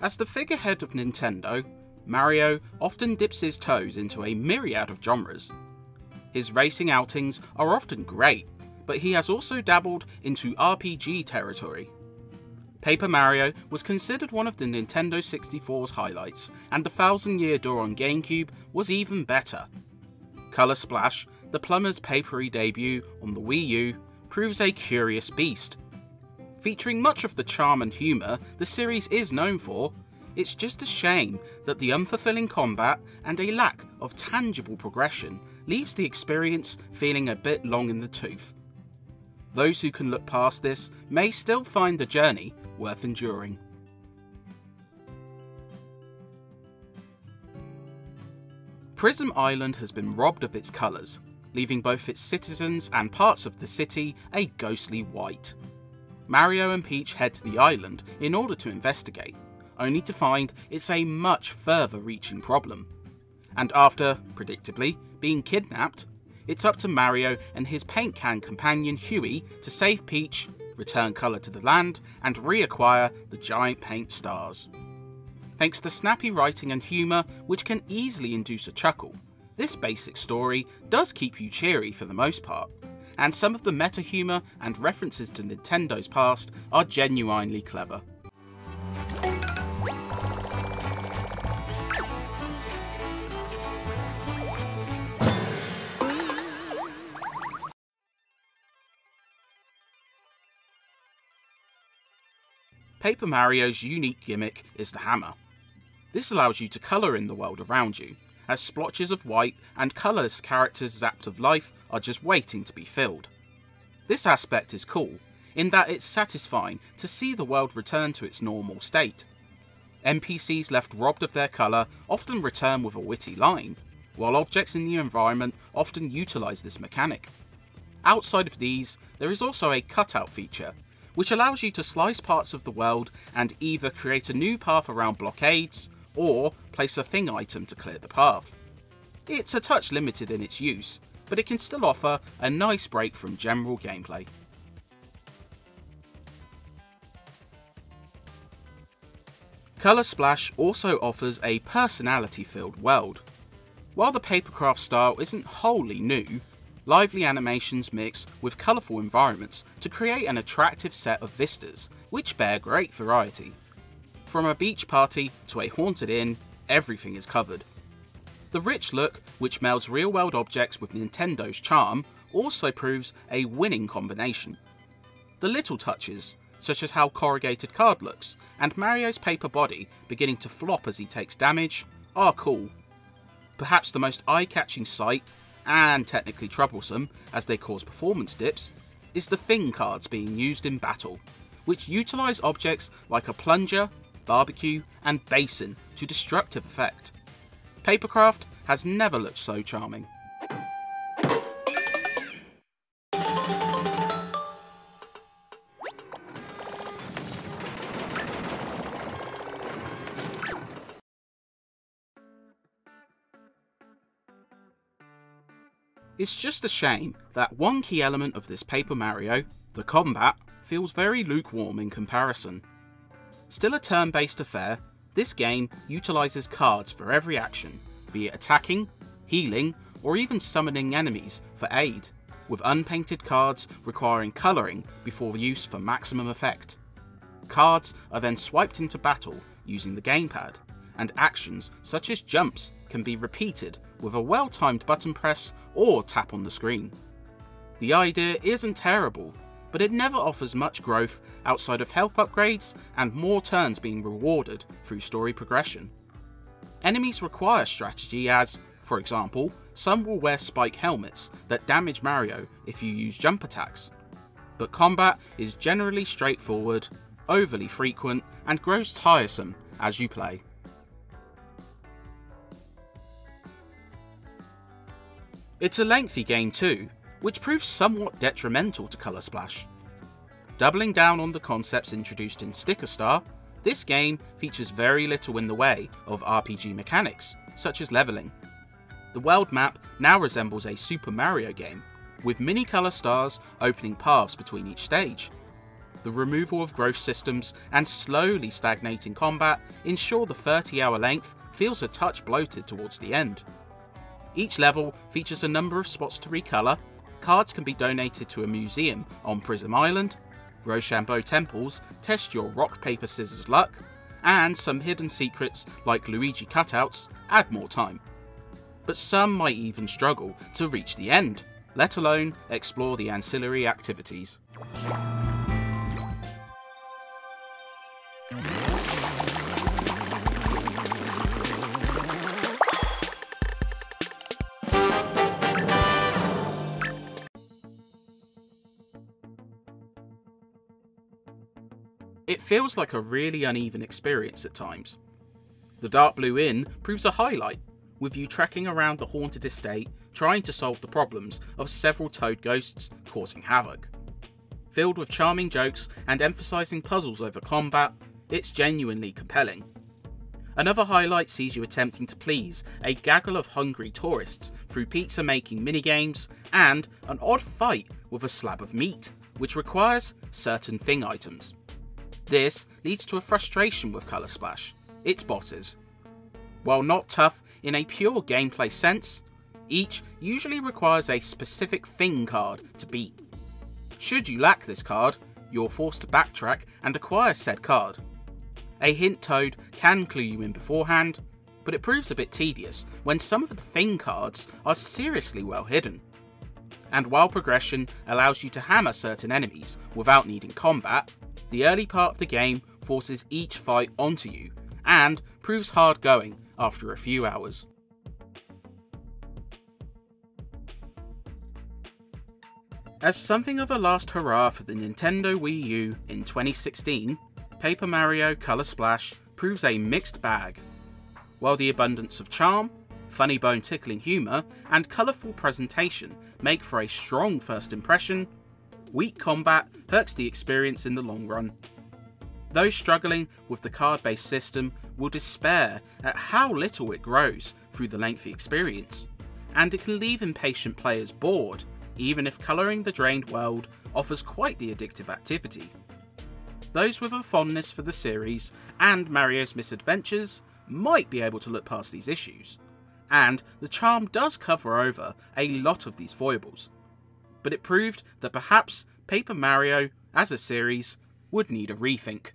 As the figurehead of Nintendo, Mario often dips his toes into a myriad of genres. His racing outings are often great, but he has also dabbled into RPG territory. Paper Mario was considered one of the Nintendo 64's highlights, and the Thousand Year Door on GameCube was even better. Color Splash, the plumber's papery debut on the Wii U, proves a curious beast. Featuring much of the charm and humour the series is known for, it's just a shame that the unfulfilling combat and a lack of tangible progression leaves the experience feeling a bit long in the tooth. Those who can look past this may still find the journey worth enduring. Prism Island has been robbed of its colours, leaving both its citizens and parts of the city a ghostly white. Mario and Peach head to the island in order to investigate, only to find it's a much further reaching problem. And after, predictably, being kidnapped, it's up to Mario and his paint can companion Huey to save Peach, return colour to the land, and reacquire the giant paint stars. Thanks to snappy writing and humour which can easily induce a chuckle, this basic story does keep you cheery for the most part, and some of the meta humour and references to Nintendo's past are genuinely clever. Paper Mario's unique gimmick is the hammer. This allows you to colour in the world around you, as splotches of white and colourless characters zapped of life are just waiting to be filled. This aspect is cool, in that it's satisfying to see the world return to its normal state. NPCs left robbed of their colour often return with a witty line, while objects in the environment often utilise this mechanic. Outside of these, there is also a cutout feature, which allows you to slice parts of the world and either create a new path around blockades, or place a thing item to clear the path. It's a touch limited in its use, but it can still offer a nice break from general gameplay. Color Splash also offers a personality-filled world. While the papercraft style isn't wholly new, lively animations mix with colourful environments to create an attractive set of vistas, which bear great variety. From a beach party to a haunted inn, everything is covered. The rich look, which melds real-world objects with Nintendo's charm, also proves a winning combination. The little touches, such as how corrugated card looks, and Mario's paper body beginning to flop as he takes damage, are cool. Perhaps the most eye-catching sight, and technically troublesome as they cause performance dips, is the thing cards being used in battle, which utilise objects like a plunger, barbecue and basin to destructive effect. Papercraft has never looked so charming. It's just a shame that one key element of this Paper Mario, the combat, feels very lukewarm in comparison. Still a turn-based affair, this game utilises cards for every action, be it attacking, healing, or even summoning enemies for aid, with unpainted cards requiring colouring before use for maximum effect. Cards are then swiped into battle using the gamepad, and actions such as jumps can be repeated with a well-timed button press or tap on the screen. The idea isn't terrible, but it never offers much growth outside of health upgrades and more turns being rewarded through story progression. Enemies require strategy as, for example, some will wear spike helmets that damage Mario if you use jump attacks. But combat is generally straightforward, overly frequent, and grows tiresome as you play. It's a lengthy game too, which proves somewhat detrimental to Color Splash. Doubling down on the concepts introduced in Sticker Star, this game features very little in the way of RPG mechanics, such as levelling. The world map now resembles a Super Mario game, with mini colour stars opening paths between each stage. the removal of growth systems and slowly stagnating combat ensure the 30-hour length feels a touch bloated towards the end. Each level features a number of spots to recolour, cards can be donated to a museum on Prism Island, Rochambeau temples test your rock paper scissors luck, and some hidden secrets like Luigi cutouts add more time. But some might even struggle to reach the end, let alone explore the ancillary activities. It feels like a really uneven experience at times. The Dark Blue Inn proves a highlight, with you trekking around the haunted estate trying to solve the problems of several toad ghosts causing havoc. Filled with charming jokes and emphasising puzzles over combat, it's genuinely compelling. Another highlight sees you attempting to please a gaggle of hungry tourists through pizza making minigames and an odd fight with a slab of meat, which requires certain thing items. This leads to a frustration with Colour Splash, its bosses. While not tough in a pure gameplay sense, each usually requires a specific thing card to beat. Should you lack this card, you're forced to backtrack and acquire said card. A hint toad can clue you in beforehand, but it proves a bit tedious when some of the thing cards are seriously well hidden. And while progression allows you to hammer certain enemies without needing combat, the early part of the game forces each fight onto you, and proves hard going after a few hours. As something of a last hurrah for the Nintendo Wii U in 2016, Paper Mario Colour Splash proves a mixed bag. While the abundance of charm, funny bone tickling humour, and colourful presentation make for a strong first impression, weak combat hurts the experience in the long run. Those struggling with the card-based system will despair at how little it grows through the lengthy experience, and it can leave impatient players bored, even if colouring the drained world offers quite the addictive activity. Those with a fondness for the series and Mario's misadventures might be able to look past these issues, and the charm does cover over a lot of these foibles, but it proved that perhaps Paper Mario, as a series, would need a rethink.